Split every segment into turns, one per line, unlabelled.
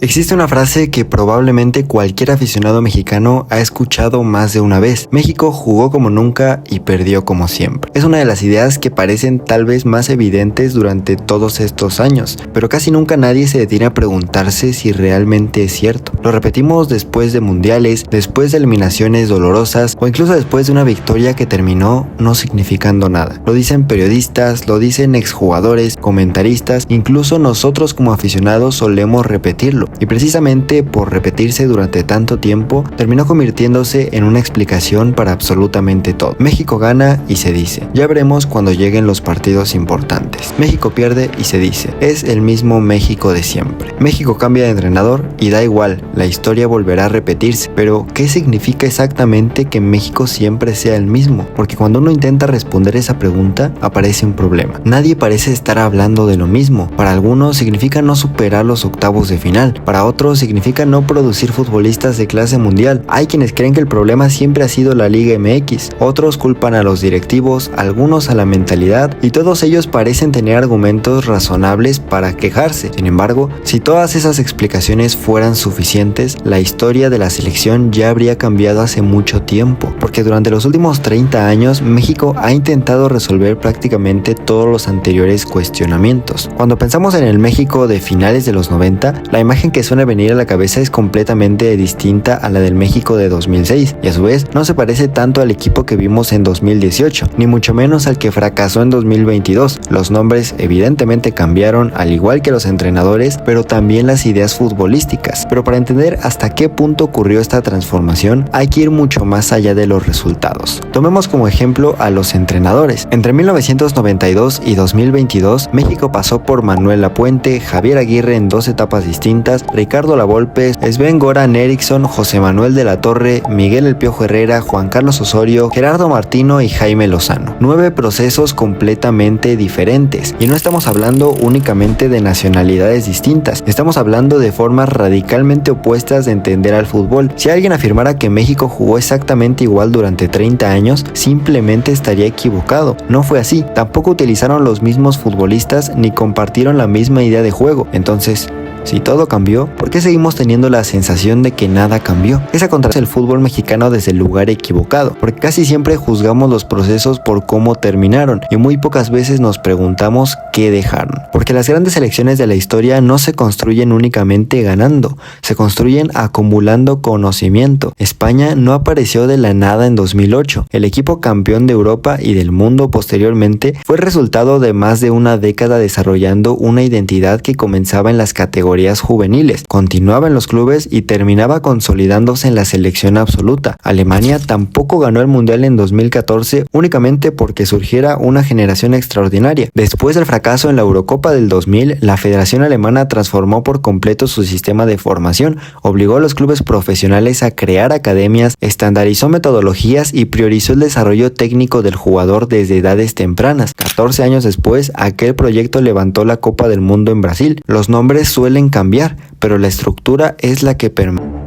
Existe una frase que probablemente cualquier aficionado mexicano ha escuchado más de una vez. México jugó como nunca y perdió como siempre. Es una de las ideas que parecen tal vez más evidentes durante todos estos años, pero casi nunca nadie se detiene a preguntarse si realmente es cierto. Lo repetimos después de mundiales, después de eliminaciones dolorosas o incluso después de una victoria que terminó no significando nada. Lo dicen periodistas, lo dicen exjugadores, comentaristas, incluso nosotros como aficionados solemos repetirlo. Y precisamente por repetirse durante tanto tiempo, terminó convirtiéndose en una explicación para absolutamente todo. México gana y se dice, ya veremos cuando lleguen los partidos importantes. México pierde y se dice, es el mismo México de siempre. México cambia de entrenador y da igual, la historia volverá a repetirse. Pero, ¿qué significa exactamente que México siempre sea el mismo? Porque cuando uno intenta responder esa pregunta, aparece un problema. Nadie parece estar hablando de lo mismo. Para algunos significa no superar los octavos de final. Para otros significa no producir futbolistas de clase mundial. Hay quienes creen que el problema siempre ha sido la Liga MX, otros culpan a los directivos, algunos a la mentalidad, y todos ellos parecen tener argumentos razonables para quejarse. Sin embargo, si todas esas explicaciones fueran suficientes, la historia de la selección ya habría cambiado hace mucho tiempo, porque durante los últimos 30 años México ha intentado resolver prácticamente todos los anteriores cuestionamientos. Cuando pensamos en el México de finales de los 90, la imagen que suele venir a la cabeza es completamente distinta a la del México de 2006 y a su vez no se parece tanto al equipo que vimos en 2018, ni mucho menos al que fracasó en 2022. Los nombres evidentemente cambiaron, al igual que los entrenadores, pero también las ideas futbolísticas. Pero para entender hasta qué punto ocurrió esta transformación, hay que ir mucho más allá de los resultados. Tomemos como ejemplo a los entrenadores. Entre 1992 y 2022, México pasó por Manuel Lapuente, Javier Aguirre en dos etapas distintas, Ricardo Lavolpe, Sven-Goran Eriksson, José Manuel de la Torre, Miguel El Piojo Herrera, Juan Carlos Osorio, Gerardo Martino y Jaime Lozano. 9 procesos completamente diferentes. Y no estamos hablando únicamente de nacionalidades distintas, estamos hablando de formas radicalmente opuestas de entender al fútbol. Si alguien afirmara que México jugó exactamente igual durante 30 años, simplemente estaría equivocado. No fue así, tampoco utilizaron los mismos futbolistas ni compartieron la misma idea de juego. Entonces, si todo cambió, ¿por qué seguimos teniendo la sensación de que nada cambió? Esa contradice el fútbol mexicano desde el lugar equivocado, porque casi siempre juzgamos los procesos por cómo terminaron y muy pocas veces nos preguntamos qué dejaron. Porque las grandes selecciones de la historia no se construyen únicamente ganando, se construyen acumulando conocimiento. España no apareció de la nada en 2008. El equipo campeón de Europa y del mundo posteriormente fue el resultado de más de una década desarrollando una identidad que comenzaba en las categorías juveniles, continuaba en los clubes y terminaba consolidándose en la selección absoluta. Alemania tampoco ganó el mundial en 2014 únicamente porque surgiera una generación extraordinaria. Después del fracaso en la Eurocopa del 2000, la Federación Alemana transformó por completo su sistema de formación, obligó a los clubes profesionales a crear academias, estandarizó metodologías y priorizó el desarrollo técnico del jugador desde edades tempranas. 14 años después, aquel proyecto levantó la Copa del Mundo en Brasil. Los nombres suelen cambiar, pero la estructura es la que permanece.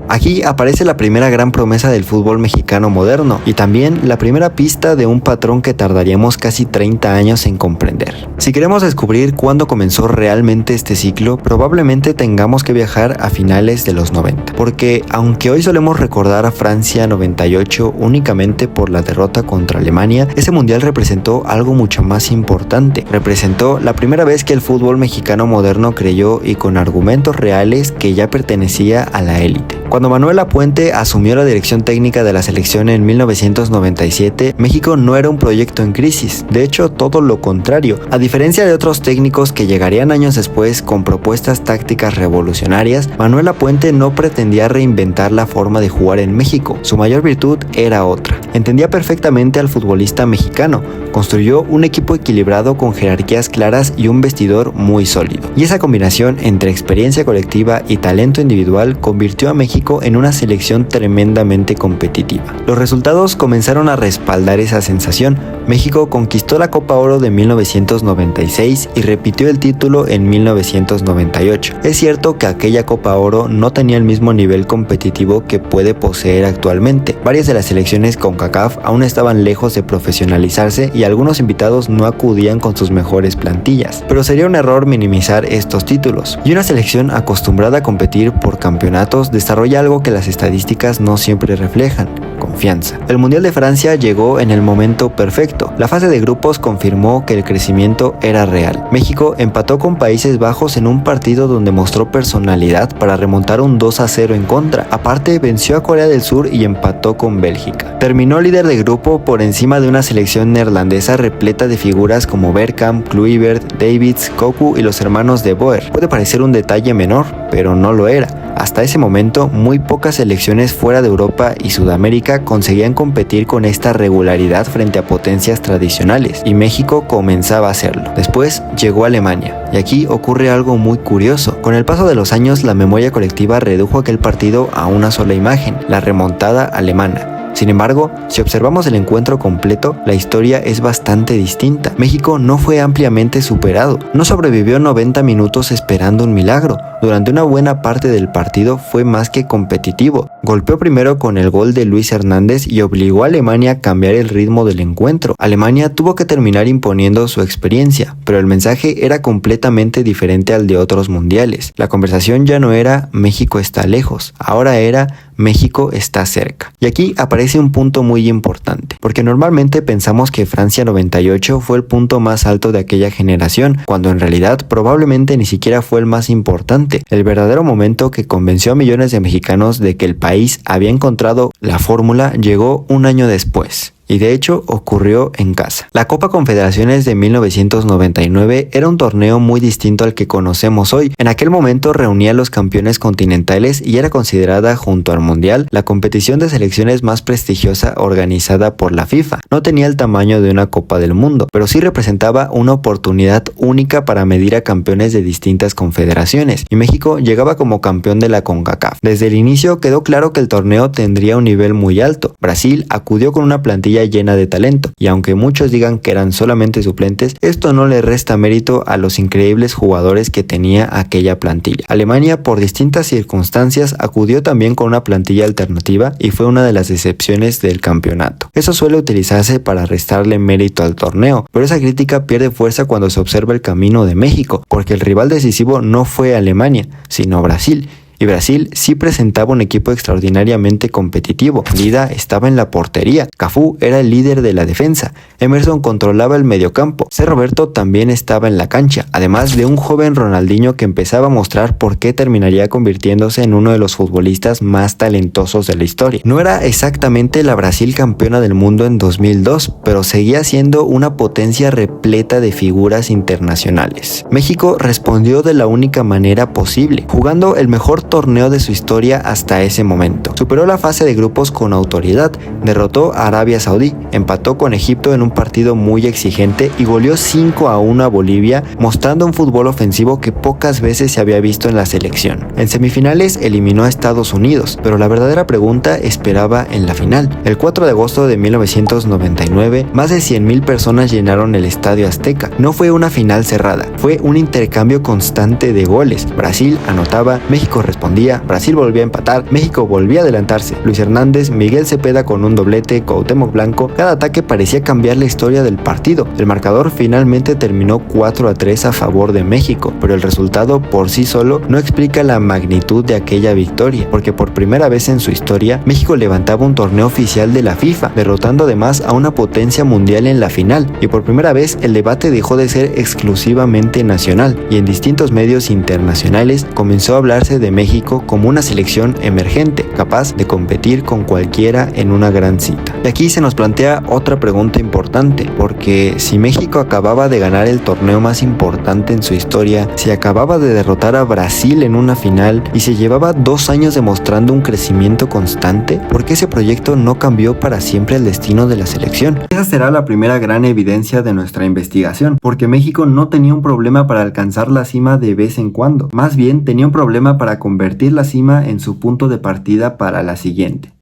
Aquí aparece la primera gran promesa del fútbol mexicano moderno y también la primera pista de un patrón que tardaríamos casi 30 años en comprender. Si queremos descubrir cuándo comenzó realmente este ciclo, probablemente tengamos que viajar a finales de los 90, porque aunque hoy solemos recordar a Francia 98 únicamente por la derrota contra Alemania, ese mundial representó algo mucho más importante. Representó la primera vez que el fútbol mexicano moderno creyó y con argumentos reales que ya pertenecía a la élite. Cuando Manuel Lapuente asumió la dirección técnica de la selección en 1997, México no era un proyecto en crisis, de hecho todo lo contrario. A diferencia de otros técnicos que llegarían años después con propuestas tácticas revolucionarias, Manuel Lapuente no pretendía reinventar la forma de jugar en México, su mayor virtud era otra. Entendía perfectamente al futbolista mexicano, construyó un equipo equilibrado con jerarquías claras y un vestidor muy sólido. Y esa combinación entre experiencia colectiva y talento individual convirtió a México en una selección tremendamente competitiva. Los resultados comenzaron a respaldar esa sensación, México conquistó la Copa Oro de 1996 y repitió el título en 1998. Es cierto que aquella Copa Oro no tenía el mismo nivel competitivo que puede poseer actualmente. Varias de las selecciones CONCACAF aún estaban lejos de profesionalizarse y algunos invitados no acudían con sus mejores plantillas, pero sería un error minimizar estos títulos. Y una selección acostumbrada a competir por campeonatos desarrolla algo que las estadísticas no siempre reflejan: confianza. El Mundial de Francia llegó en el momento perfecto. La fase de grupos confirmó que el crecimiento era real. México empató con Países Bajos en un partido donde mostró personalidad para remontar un 2-0 en contra. Aparte, venció a Corea del Sur y empató con Bélgica. Terminó líder de grupo por encima de una selección neerlandesa repleta de figuras como Bergkamp, Kluivert, Davids, Cocu y los hermanos de Boer. Puede parecer un detalle menor, pero no lo era. Hasta ese momento, muy pocas selecciones fuera de Europa y Sudamérica conseguían competir con esta regularidad frente a potencias tradicionales, y México comenzaba a hacerlo. Después llegó Alemania, y aquí ocurre algo muy curioso. Con el paso de los años, la memoria colectiva redujo aquel partido a una sola imagen: la remontada alemana. Sin embargo, si observamos el encuentro completo, la historia es bastante distinta. México no fue ampliamente superado, no sobrevivió 90 minutos esperando un milagro. Durante una buena parte del partido fue más que competitivo. Golpeó primero con el gol de Luis Hernández y obligó a Alemania a cambiar el ritmo del encuentro. Alemania tuvo que terminar imponiendo su experiencia, pero el mensaje era completamente diferente al de otros mundiales. La conversación ya no era "México está lejos", ahora era "México está cerca". Y aquí aparece un punto muy importante, porque normalmente pensamos que Francia 98 fue el punto más alto de aquella generación, cuando en realidad probablemente ni siquiera fue el más importante. El verdadero momento que convenció a millones de mexicanos de que el país había encontrado la fórmula llegó un año después. Y de hecho ocurrió en casa. La Copa Confederaciones de 1999 era un torneo muy distinto al que conocemos hoy. En aquel momento reunía a los campeones continentales y era considerada, junto al Mundial, la competición de selecciones más prestigiosa organizada por la FIFA. No tenía el tamaño de una Copa del Mundo, pero sí representaba una oportunidad única para medir a campeones de distintas confederaciones, y México llegaba como campeón de la CONCACAF. Desde el inicio quedó claro que el torneo tendría un nivel muy alto. Brasil acudió con una plantilla llena de talento, y aunque muchos digan que eran solamente suplentes, esto no le resta mérito a los increíbles jugadores que tenía aquella plantilla. Alemania, por distintas circunstancias, acudió también con una plantilla alternativa y fue una de las decepciones del campeonato. Eso suele utilizarse para restarle mérito al torneo, pero esa crítica pierde fuerza cuando se observa el camino de México, porque el rival decisivo no fue Alemania, sino Brasil. Y Brasil sí presentaba un equipo extraordinariamente competitivo. Dida estaba en la portería, Cafú era el líder de la defensa, Emerson controlaba el mediocampo, C. Roberto también estaba en la cancha, además de un joven Ronaldinho que empezaba a mostrar por qué terminaría convirtiéndose en uno de los futbolistas más talentosos de la historia. No era exactamente la Brasil campeona del mundo en 2002, pero seguía siendo una potencia repleta de figuras internacionales. México respondió de la única manera posible, jugando el mejor torneo de su historia hasta ese momento. Superó la fase de grupos con autoridad, derrotó a Arabia Saudí, empató con Egipto en un partido muy exigente y goleó 5-1 a Bolivia, mostrando un fútbol ofensivo que pocas veces se había visto en la selección. En semifinales eliminó a Estados Unidos, pero la verdadera pregunta esperaba en la final. El 4 de agosto de 1999, más de 100,000 personas llenaron el Estadio Azteca. No fue una final cerrada, fue un intercambio constante de goles. Brasil anotaba, México respondía, Brasil volvía a empatar, México volvía a adelantarse. Luis Hernández, Miguel Cepeda con un doblete, Cuauhtémoc Blanco, cada ataque parecía cambiar la historia del partido. El marcador finalmente terminó 4-3 a favor de México, pero el resultado por sí solo no explica la magnitud de aquella victoria, porque por primera vez en su historia, México levantaba un torneo oficial de la FIFA, derrotando además a una potencia mundial en la final, y por primera vez el debate dejó de ser exclusivamente nacional, y en distintos medios internacionales comenzó a hablarse de México como una selección emergente, capaz de competir con cualquiera en una gran cita. Y aquí se nos plantea otra pregunta importante, porque si México acababa de ganar el torneo más importante en su historia, si acababa de derrotar a Brasil en una final y se llevaba 2 años demostrando un crecimiento constante, ¿por qué ese proyecto no cambió para siempre el destino de la selección? Esa será la primera gran evidencia de nuestra investigación, porque México no tenía un problema para alcanzar la cima de vez en cuando, más bien tenía un problema para convertir la cima en su punto de partida para la siguiente.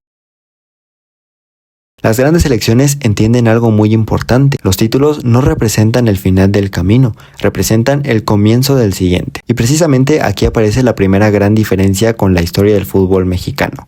Las grandes selecciones entienden algo muy importante. Los títulos no representan el final del camino, representan el comienzo del siguiente. Y precisamente aquí aparece la primera gran diferencia con la historia del fútbol mexicano.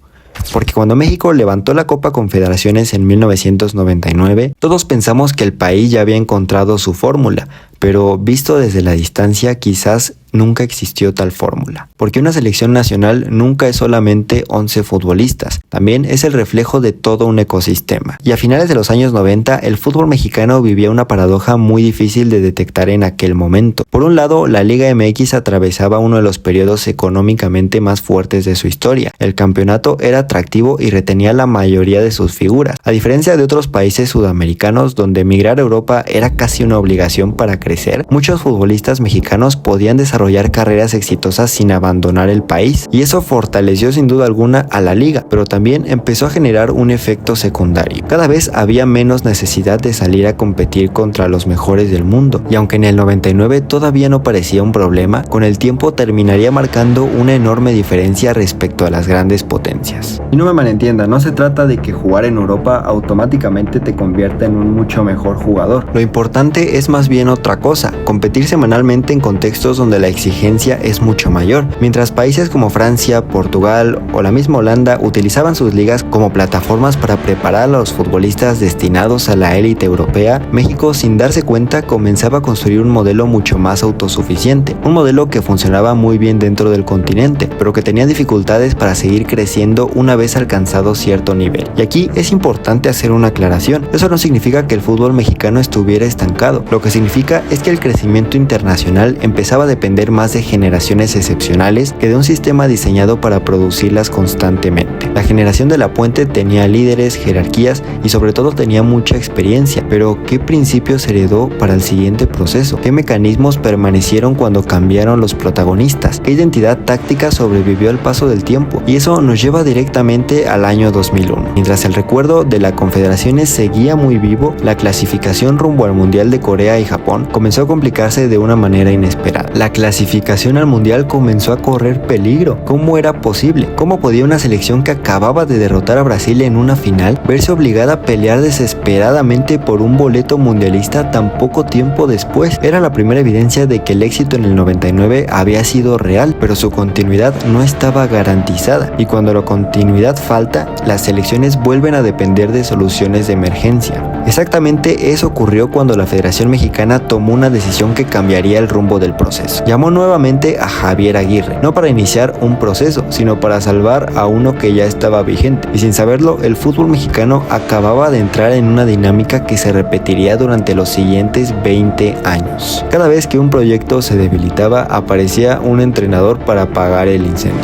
Porque cuando México levantó la Copa Confederaciones en 1999, todos pensamos que el país ya había encontrado su fórmula, pero visto desde la distancia quizás nunca existió tal fórmula. Porque una selección nacional nunca es solamente 11 futbolistas, también es el reflejo de todo un ecosistema. Y a finales de los años 90, el fútbol mexicano vivía una paradoja muy difícil de detectar en aquel momento. Por un lado, la Liga MX atravesaba uno de los periodos económicamente más fuertes de su historia. El campeonato era atractivo y retenía la mayoría de sus figuras. A diferencia de otros países sudamericanos donde emigrar a Europa era casi una obligación para crecer, muchos futbolistas mexicanos podían desarrollar carreras exitosas sin abandonar el país, y eso fortaleció sin duda alguna a la liga, pero también empezó a generar un efecto secundario. Cada vez había menos necesidad de salir a competir contra los mejores del mundo, y aunque en el 99 todavía no parecía un problema, con el tiempo terminaría marcando una enorme diferencia respecto a las grandes potencias. Y no me malentienda, no se trata de que jugar en Europa automáticamente te convierta en un mucho mejor jugador. Lo importante es más bien otra cosa, competir semanalmente en contextos donde la exigencia es mucho mayor. Mientras países como Francia, Portugal o la misma Holanda utilizaban sus ligas como plataformas para preparar a los futbolistas destinados a la élite europea, México, sin darse cuenta, comenzaba a construir un modelo mucho más autosuficiente, un modelo que funcionaba muy bien dentro del continente, pero que tenía dificultades para seguir creciendo una vez alcanzado cierto nivel. Y aquí es importante hacer una aclaración. Eso no significa que el fútbol mexicano estuviera estancado. Lo que significa es que el crecimiento internacional empezaba a depender más de generaciones excepcionales que de un sistema diseñado para producirlas constantemente. La generación de la Puente tenía líderes, jerarquías y sobre todo tenía mucha experiencia, pero ¿qué principios heredó para el siguiente proceso? ¿Qué mecanismos permanecieron cuando cambiaron los protagonistas? ¿Qué identidad táctica sobrevivió al paso del tiempo? Y eso nos lleva directamente al año 2001. Mientras el recuerdo de las confederaciones seguía muy vivo, la clasificación rumbo al Mundial de Corea y Japón comenzó a complicarse de una manera inesperada. La clasificación al Mundial comenzó a correr peligro. ¿Cómo era posible? ¿Cómo podía una selección que acababa de derrotar a Brasil en una final verse obligada a pelear desesperadamente por un boleto mundialista tan poco tiempo después? Era la primera evidencia de que el éxito en el 99 había sido real, pero su continuidad no estaba garantizada, y cuando la continuidad falta, las selecciones vuelven a depender de soluciones de emergencia. Exactamente eso ocurrió cuando la Federación Mexicana tomó una decisión que cambiaría el rumbo del proceso. Llamó nuevamente a Javier Aguirre, no para iniciar un proceso, sino para salvar a uno que ya estaba vigente. Y sin saberlo, el fútbol mexicano acababa de entrar en una dinámica que se repetiría durante los siguientes 20 años. Cada vez que un proyecto se debilitaba, aparecía un entrenador para apagar el incendio.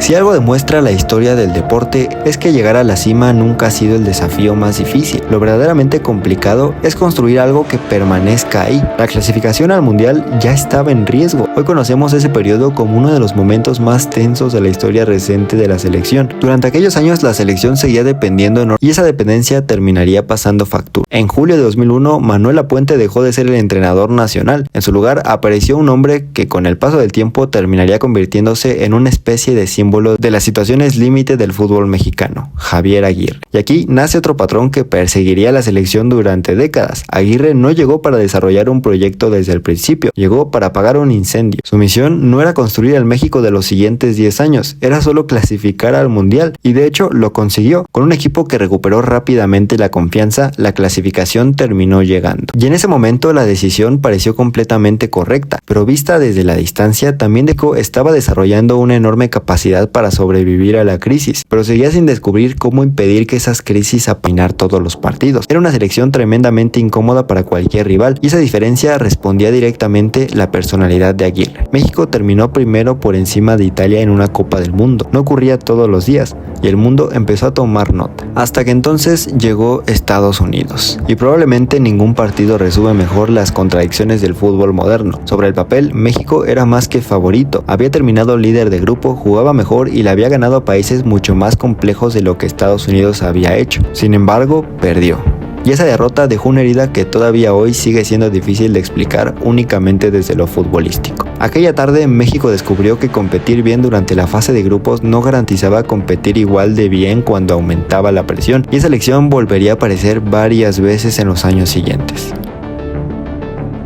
Si algo demuestra la historia del deporte es que llegar a la cima nunca ha sido el desafío más difícil. Lo verdaderamente complicado es construir algo que permanezca ahí. La clasificación al mundial ya estaba en riesgo. Hoy conocemos ese periodo como uno de los momentos más tensos de la historia reciente de la selección. Durante aquellos años la selección seguía dependiendo y esa dependencia terminaría pasando factura. En julio de 2001, Manuel Lapuente dejó de ser el entrenador nacional. En su lugar apareció un hombre que con el paso del tiempo terminaría convirtiéndose en una especie de símbolo de las situaciones límite del fútbol mexicano, Javier Aguirre. Y aquí nace otro patrón que perseguiría a la selección durante décadas. Aguirre no llegó para desarrollar un proyecto desde el principio, llegó para apagar un incendio. Su misión no era construir el México de los siguientes 10 años, era solo clasificar al Mundial, y de hecho lo consiguió. Con un equipo que recuperó rápidamente la confianza, la clasificación terminó llegando. Y en ese momento la decisión pareció completamente correcta, pero vista desde la distancia, también Deco estaba desarrollando una enorme capacidad para sobrevivir a la crisis, pero seguía sin descubrir cómo impedir que esas crisis apinar todos los partidos. Era una selección tremendamente incómoda para cualquier rival, y esa diferencia respondía directamente la personalidad de Aguirre. México terminó primero por encima de Italia en una Copa del Mundo. No ocurría todos los días, y el mundo empezó a tomar nota. Hasta que entonces llegó Estados Unidos, y probablemente ningún partido resume mejor las contradicciones del fútbol moderno. Sobre el papel, México era más que favorito, había terminado líder de grupo, jugaba mejor y le había ganado a países mucho más complejos de lo que Estados Unidos había hecho. Sin embargo, perdió. y esa derrota dejó una herida que todavía hoy sigue siendo difícil de explicar únicamente desde lo futbolístico. Aquella tarde México descubrió que competir bien durante la fase de grupos no garantizaba competir igual de bien cuando aumentaba la presión, y esa lección volvería a aparecer varias veces en los años siguientes.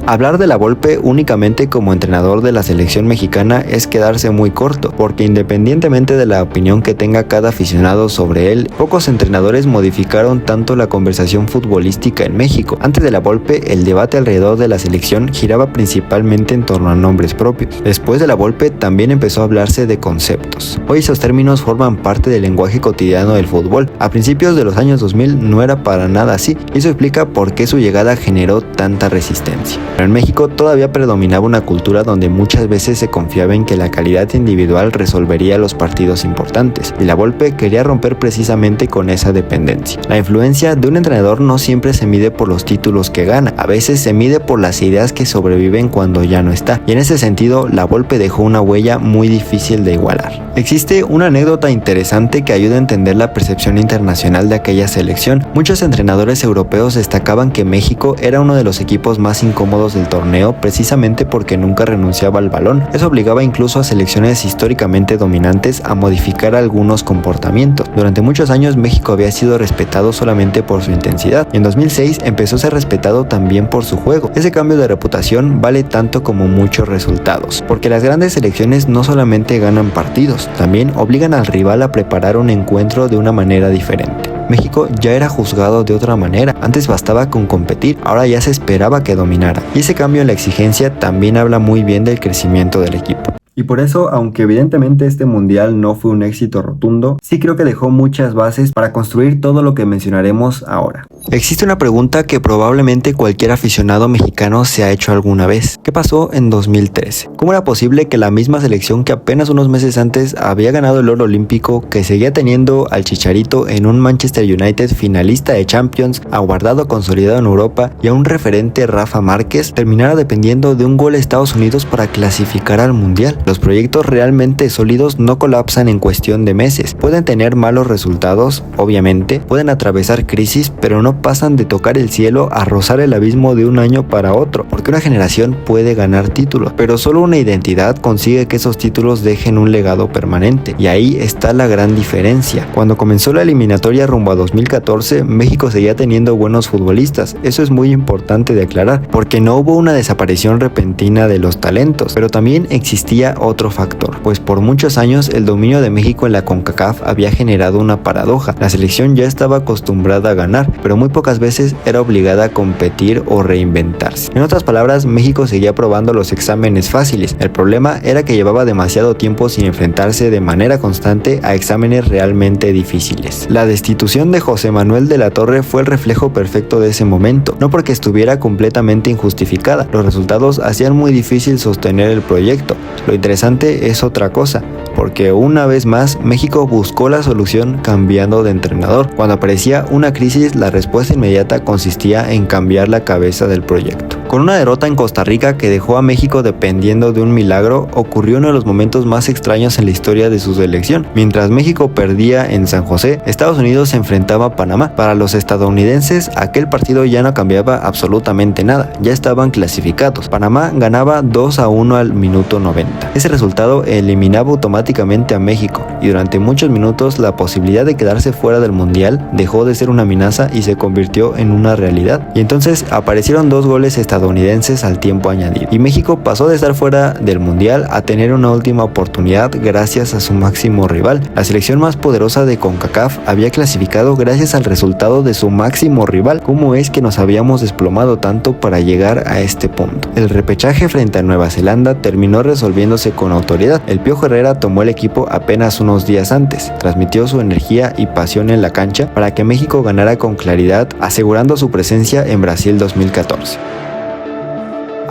Hablar de la Volpe únicamente como entrenador de la selección mexicana es quedarse muy corto, porque independientemente de la opinión que tenga cada aficionado sobre él, pocos entrenadores modificaron tanto la conversación futbolística en México. Antes de la Volpe, el debate alrededor de la selección giraba principalmente en torno a nombres propios. Después de la Volpe también empezó a hablarse de conceptos. Hoy esos términos forman parte del lenguaje cotidiano del fútbol. A principios de los años 2000 no era para nada así, y eso explica por qué su llegada generó tanta resistencia. Pero en México todavía predominaba una cultura donde muchas veces se confiaba en que la calidad individual resolvería los partidos importantes, y la Volpe quería romper precisamente con esa dependencia. La influencia de un entrenador no siempre se mide por los títulos que gana, a veces se mide por las ideas que sobreviven cuando ya no está, y en ese sentido la Volpe dejó una huella muy difícil de igualar. Existe una anécdota interesante que ayuda a entender la percepción internacional de aquella selección. Muchos entrenadores europeos destacaban que México era uno de los equipos más incómodos del torneo precisamente porque nunca renunciaba al balón. Eso obligaba incluso a selecciones históricamente dominantes a modificar algunos comportamientos. Durante muchos años México había sido respetado solamente por su intensidad, y en 2006 empezó a ser respetado también por su juego. Ese cambio de reputación vale tanto como muchos resultados, porque las grandes selecciones no solamente ganan partidos, también obligan al rival a preparar un encuentro de una manera diferente. México ya era juzgado de otra manera, antes bastaba con competir, ahora ya se esperaba que dominara, y ese cambio en la exigencia también habla muy bien del crecimiento del equipo. Y por eso, aunque evidentemente este mundial no fue un éxito rotundo, sí creo que dejó muchas bases para construir todo lo que mencionaremos ahora. Existe una pregunta que probablemente cualquier aficionado mexicano se ha hecho alguna vez. ¿Qué pasó en 2013? ¿Cómo era posible que la misma selección que apenas unos meses antes había ganado el oro olímpico, que seguía teniendo al Chicharito en un Manchester United finalista de Champions, a Guardado consolidado en Europa y a un referente Rafa Márquez, terminara dependiendo de un gol de Estados Unidos para clasificar al mundial? Los proyectos realmente sólidos no colapsan en cuestión de meses. Pueden tener malos resultados, obviamente, pueden atravesar crisis, pero no pasan de tocar el cielo a rozar el abismo de un año para otro, porque una generación puede ganar títulos, pero solo una identidad consigue que esos títulos dejen un legado permanente, y ahí está la gran diferencia. Cuando comenzó la eliminatoria rumbo a 2014, México seguía teniendo buenos futbolistas. Eso es muy importante de aclarar, porque no hubo una desaparición repentina de los talentos, pero también existía otro factor, pues por muchos años el dominio de México en la CONCACAF había generado una paradoja. La selección ya estaba acostumbrada a ganar, pero muy pocas veces era obligada a competir o reinventarse. En otras palabras, México seguía probando los exámenes fáciles. El problema era que llevaba demasiado tiempo sin enfrentarse de manera constante a exámenes realmente difíciles. La destitución de José Manuel de la Torre fue el reflejo perfecto de ese momento, no porque estuviera completamente injustificada. Los resultados hacían muy difícil sostener el proyecto. Lo interesante es otra cosa, porque una vez más México buscó la solución cambiando de entrenador. Cuando aparecía una crisis, la respuesta inmediata consistía en cambiar la cabeza del proyecto. Con una derrota en Costa Rica que dejó a México dependiendo de un milagro, ocurrió uno de los momentos más extraños en la historia de su selección. Mientras México perdía en San José, Estados Unidos se enfrentaba a Panamá. Para los estadounidenses, aquel partido ya no cambiaba absolutamente nada, ya estaban clasificados. Panamá ganaba 2-1 al minuto 90. Ese resultado eliminaba automáticamente a México, y durante muchos minutos la posibilidad de quedarse fuera del mundial dejó de ser una amenaza y se convirtió en una realidad. Y entonces aparecieron 2 goles estadounidenses al tiempo añadido, y México pasó de estar fuera del mundial a tener una última oportunidad gracias a su máximo rival. La selección más poderosa de CONCACAF había clasificado gracias al resultado de su máximo rival. ¿Cómo es que nos habíamos desplomado tanto para llegar a este punto? El repechaje frente a Nueva Zelanda terminó resolviéndose con autoridad. El Piojo Herrera tomó el equipo apenas unos días antes, transmitió su energía y pasión en la cancha para que México ganara con claridad, asegurando su presencia en Brasil 2014.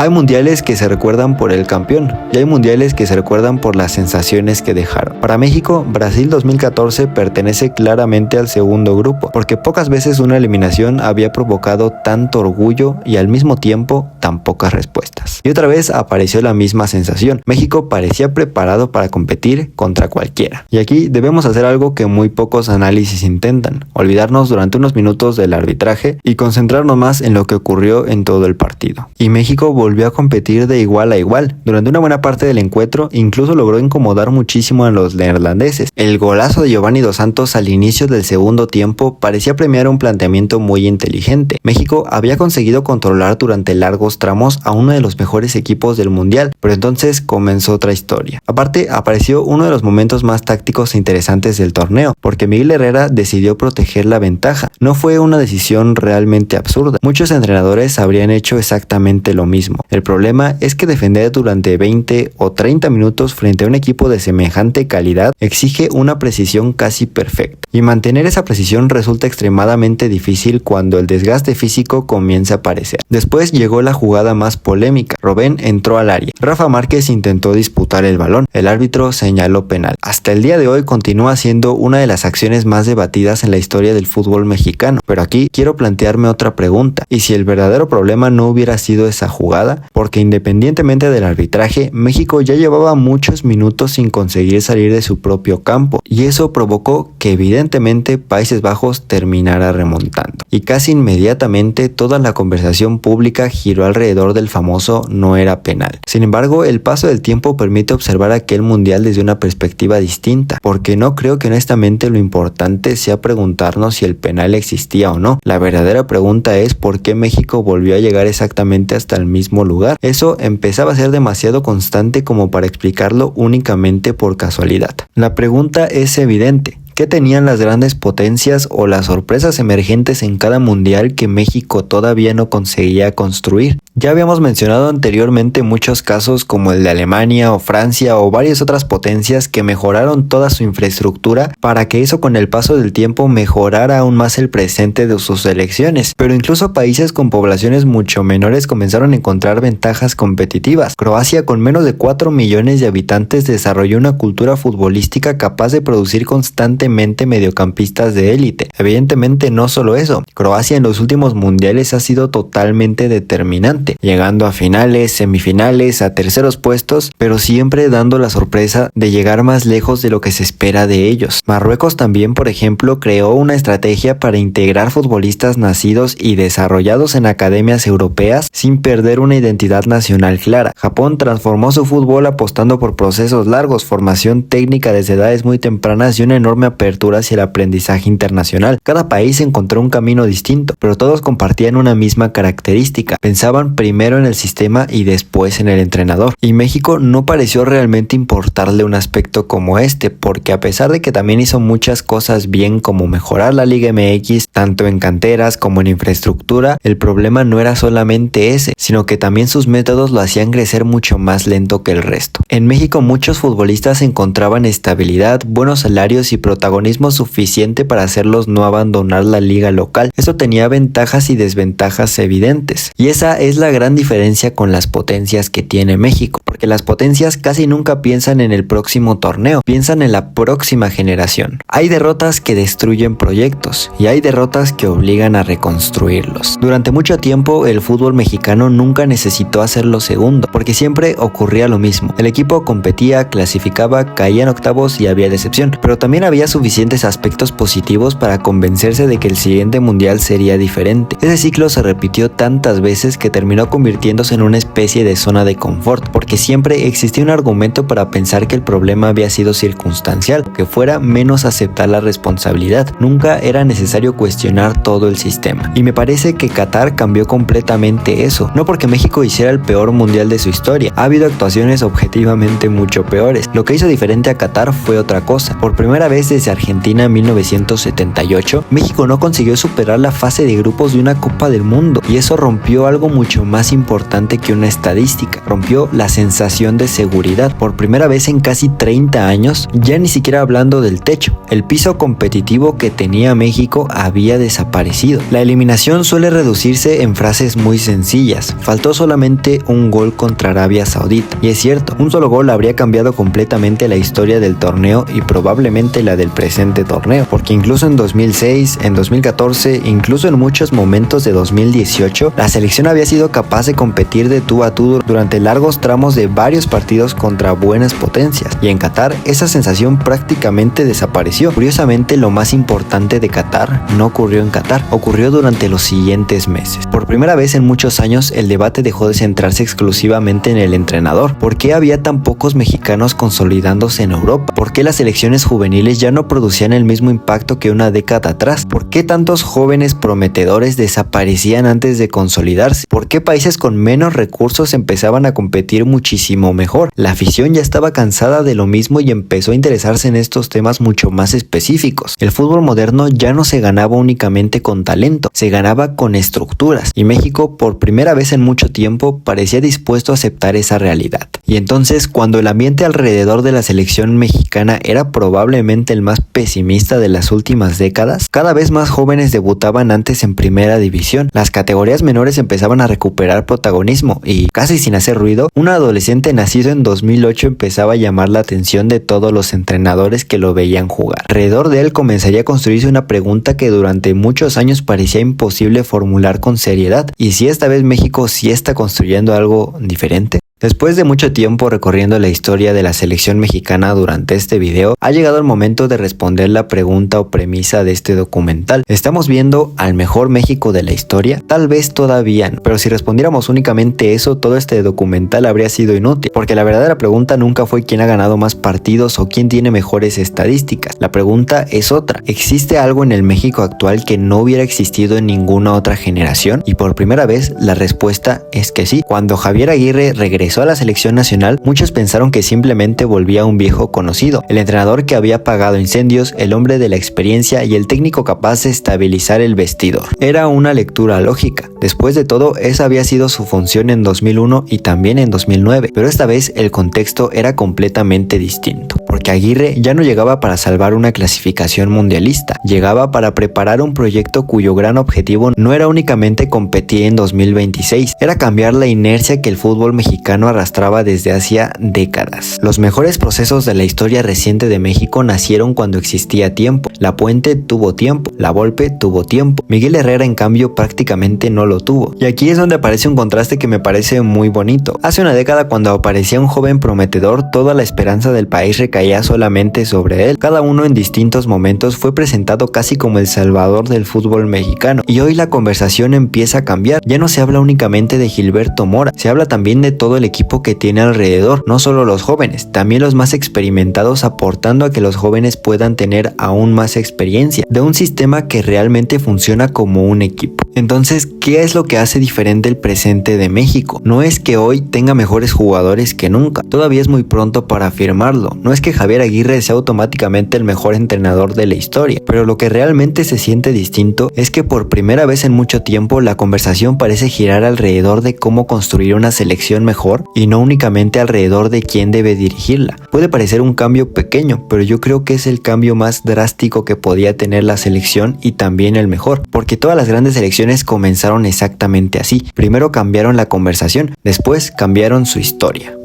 Hay mundiales que se recuerdan por el campeón y hay mundiales que se recuerdan por las sensaciones que dejaron. Para México, Brasil 2014 pertenece claramente al segundo grupo, porque pocas veces una eliminación había provocado tanto orgullo y al mismo tiempo tan pocas respuestas. Y otra vez apareció la misma sensación. México parecía preparado para competir contra cualquiera. Y aquí debemos hacer algo que muy pocos análisis intentan: olvidarnos durante unos minutos del arbitraje y concentrarnos más en lo que ocurrió en todo el partido. Y México volvió a competir de igual a igual. Durante una buena parte del encuentro incluso logró incomodar muchísimo a los neerlandeses. El golazo de Giovanni Dos Santos al inicio del segundo tiempo parecía premiar un planteamiento muy inteligente. México había conseguido controlar durante largos tramos a uno de los mejores equipos del mundial, pero entonces comenzó otra historia. Aparte, apareció uno de los momentos más tácticos e interesantes del torneo, porque Miguel Herrera decidió proteger la ventaja. No fue una decisión realmente absurda. Muchos entrenadores habrían hecho exactamente lo mismo. El problema es que defender durante 20 o 30 minutos frente a un equipo de semejante calidad exige una precisión casi perfecta. Y mantener esa precisión resulta extremadamente difícil cuando el desgaste físico comienza a aparecer. Después llegó la jugada más polémica. Robben entró al área. Rafa Márquez intentó disputar el balón. El árbitro señaló penal. Hasta el día de hoy continúa siendo una de las acciones más debatidas en la historia del fútbol mexicano. Pero aquí quiero plantearme otra pregunta. ¿Y si el verdadero problema no hubiera sido esa jugada? Porque independientemente del arbitraje, México ya llevaba muchos minutos sin conseguir salir de su propio campo. Y eso provocó que evidentemente Países Bajos terminara remontando. Y casi inmediatamente toda la conversación pública giró alrededor del famoso no era penal. Sin embargo, el paso del tiempo permite observar aquel mundial desde una perspectiva distinta, porque no creo que honestamente lo importante sea preguntarnos si el penal existía o no. La verdadera pregunta es por qué México volvió a llegar exactamente hasta el mismo lugar. Eso empezaba a ser demasiado constante como para explicarlo únicamente por casualidad. La pregunta es evidente. ¿Qué tenían las grandes potencias o las sorpresas emergentes en cada mundial que México todavía no conseguía construir? Ya habíamos mencionado anteriormente muchos casos como el de Alemania o Francia o varias otras potencias que mejoraron toda su infraestructura para que eso con el paso del tiempo mejorara aún más el presente de sus selecciones. Pero incluso países con poblaciones mucho menores comenzaron a encontrar ventajas competitivas. Croacia, con menos de 4 millones de habitantes, desarrolló una cultura futbolística capaz de producir constantemente mediocampistas de élite. Evidentemente no solo eso, Croacia en los últimos mundiales ha sido totalmente determinante, llegando a finales, semifinales, a terceros puestos, pero siempre dando la sorpresa de llegar más lejos de lo que se espera de ellos. Marruecos también, por ejemplo, creó una estrategia para integrar futbolistas nacidos y desarrollados en academias europeas sin perder una identidad nacional clara. Japón transformó su fútbol apostando por procesos largos, formación técnica desde edades muy tempranas y una enorme apertura hacia el aprendizaje internacional. Cada país encontró un camino distinto, pero todos compartían una misma característica. Pensaban primero en el sistema y después en el entrenador. Y México no pareció realmente importarle un aspecto como este, porque a pesar de que también hizo muchas cosas bien, como mejorar la Liga MX, tanto en canteras como en infraestructura, el problema no era solamente ese, sino que también sus métodos lo hacían crecer mucho más lento que el resto. En México muchos futbolistas encontraban estabilidad, buenos salarios y protagonismo suficiente para hacerlos no abandonar la liga local. Eso tenía ventajas y desventajas evidentes. Y esa es la gran diferencia con las potencias que tiene México, porque las potencias casi nunca piensan en el próximo torneo, piensan en la próxima generación. Hay derrotas que destruyen proyectos y hay derrotas que obligan a reconstruirlos. Durante mucho tiempo el fútbol mexicano nunca necesitó hacerlo segundo, porque siempre ocurría lo mismo. El equipo competía, clasificaba, caía en octavos y había decepción, pero también había suficientes aspectos positivos para convencerse de que el siguiente mundial sería diferente. Ese ciclo se repitió tantas veces que terminó convirtiéndose en una especie de zona de confort, porque siempre existía un argumento para pensar que el problema había sido circunstancial, que fuera menos aceptar la responsabilidad. Nunca era necesario cuestionar todo el sistema. Y me parece que Qatar cambió completamente eso, no porque México hiciera el peor mundial de su historia. Ha habido actuaciones objetivamente mucho peores. Lo que hizo diferente a Qatar fue otra cosa. Por primera vez desde Argentina en 1978, México no consiguió superar la fase de grupos de una Copa del Mundo, y eso rompió algo mucho más importante que una estadística. Rompió la sensación de seguridad. Por primera vez en casi 30 años, ya ni siquiera hablando del techo, el piso competitivo que tenía México había desaparecido. La eliminación suele reducirse en frases muy sencillas: faltó solamente un gol contra Arabia Saudita. Y es cierto, un solo gol habría cambiado completamente la historia del torneo y probablemente la del presente torneo, porque incluso en 2006, en 2014, incluso en muchos momentos de 2018, la selección había sido capaz de competir de tú a tú durante largos tramos de varios partidos contra buenas potencias, y en Qatar esa sensación prácticamente desapareció. Curiosamente, lo más importante de Qatar no ocurrió en Qatar, ocurrió durante los siguientes meses. Por primera vez en muchos años, el debate dejó de centrarse exclusivamente en el entrenador. ¿Por qué había tan pocos mexicanos consolidándose en Europa? ¿Por qué las selecciones juveniles ya no producían el mismo impacto que una década atrás? ¿Por qué tantos jóvenes prometedores desaparecían antes de consolidarse? ¿Por qué países con menos recursos empezaban a competir muchísimo mejor? La afición ya estaba cansada de lo mismo y empezó a interesarse en estos temas mucho más específicos. El fútbol moderno ya no se ganaba únicamente con talento, se ganaba con estructuras, y México por primera vez en mucho tiempo parecía dispuesto a aceptar esa realidad. Y entonces, cuando el ambiente alrededor de la selección mexicana era probablemente el más pesimista de las últimas décadas, cada vez más jóvenes debutaban antes en primera división, las categorías menores empezaban a recuperar protagonismo y, casi sin hacer ruido, un adolescente nacido en 2008 empezaba a llamar la atención de todos los entrenadores que lo veían jugar. Alrededor de él comenzaría a construirse una pregunta que durante muchos años parecía imposible formular con seriedad: ¿y si esta vez México sí está construyendo algo diferente? Después de mucho tiempo recorriendo la historia de la selección mexicana durante este video, ha llegado el momento de responder la pregunta o premisa de este documental. ¿Estamos viendo al mejor México de la historia? Tal vez todavía no, pero si respondiéramos únicamente eso, todo este documental habría sido inútil, porque la verdadera pregunta nunca fue quién ha ganado más partidos o quién tiene mejores estadísticas. La pregunta es otra: ¿existe algo en el México actual que no hubiera existido en ninguna otra generación? Y por primera vez la respuesta es que sí. Cuando Javier Aguirre regresó a la selección nacional, muchos pensaron que simplemente volvía un viejo conocido, el entrenador que había apagado incendios, el hombre de la experiencia y el técnico capaz de estabilizar el vestidor. Era una lectura lógica. Después de todo, esa había sido su función en 2001 y también en 2009, pero esta vez el contexto era completamente distinto, porque Aguirre ya no llegaba para salvar una clasificación mundialista, llegaba para preparar un proyecto cuyo gran objetivo no era únicamente competir en 2026, era cambiar la inercia que el fútbol mexicano arrastraba desde hacía décadas. Los mejores procesos de la historia reciente de México nacieron cuando existía tiempo. La Puente tuvo tiempo, la Volpe tuvo tiempo, Miguel Herrera en cambio prácticamente no lo tuvo. Y aquí es donde aparece un contraste que me parece muy bonito. Hace una década, cuando aparecía un joven prometedor, toda la esperanza del país recaía solamente sobre él. Cada uno en distintos momentos fue presentado casi como el salvador del fútbol mexicano. Y hoy la conversación empieza a cambiar. Ya no se habla únicamente de Gilberto Mora, se habla también de todo el equipo que tiene alrededor, no solo los jóvenes, también los más experimentados, aportando a que los jóvenes puedan tener aún más experiencia, de un sistema que realmente funciona como un equipo. Entonces, ¿qué es lo que hace diferente el presente de México? No es que hoy tenga mejores jugadores que nunca, todavía es muy pronto para afirmarlo, no es que Javier Aguirre sea automáticamente el mejor entrenador de la historia, pero lo que realmente se siente distinto es que por primera vez en mucho tiempo la conversación parece girar alrededor de cómo construir una selección mejor y no únicamente alrededor de quién debe dirigirla. Puede parecer un cambio pequeño, pero yo creo que es el cambio más drástico que podía tener la selección y también el mejor, porque todas las grandes selecciones comenzaron exactamente así. Primero cambiaron la conversación, después cambiaron su historia.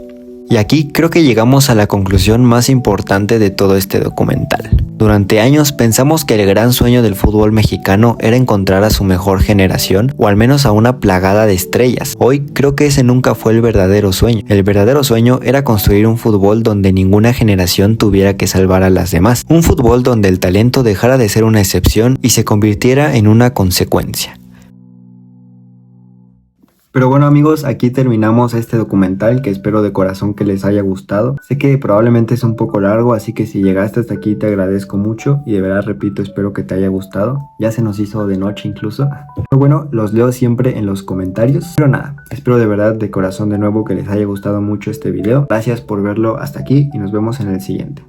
Y aquí creo que llegamos a la conclusión más importante de todo este documental. Durante años pensamos que el gran sueño del fútbol mexicano era encontrar a su mejor generación, o al menos a una plagada de estrellas. Hoy creo que ese nunca fue el verdadero sueño. El verdadero sueño era construir un fútbol donde ninguna generación tuviera que salvar a las demás. Un fútbol donde el talento dejara de ser una excepción y se convirtiera en una consecuencia. Pero bueno amigos, aquí terminamos este documental que espero de corazón que les haya gustado. Sé que probablemente es un poco largo, así que si llegaste hasta aquí te agradezco mucho y de verdad repito, espero que te haya gustado. Ya se nos hizo de noche incluso. Pero bueno, los leo siempre en los comentarios. Pero nada, espero de verdad de corazón de nuevo que les haya gustado mucho este video. Gracias por verlo hasta aquí y nos vemos en el siguiente.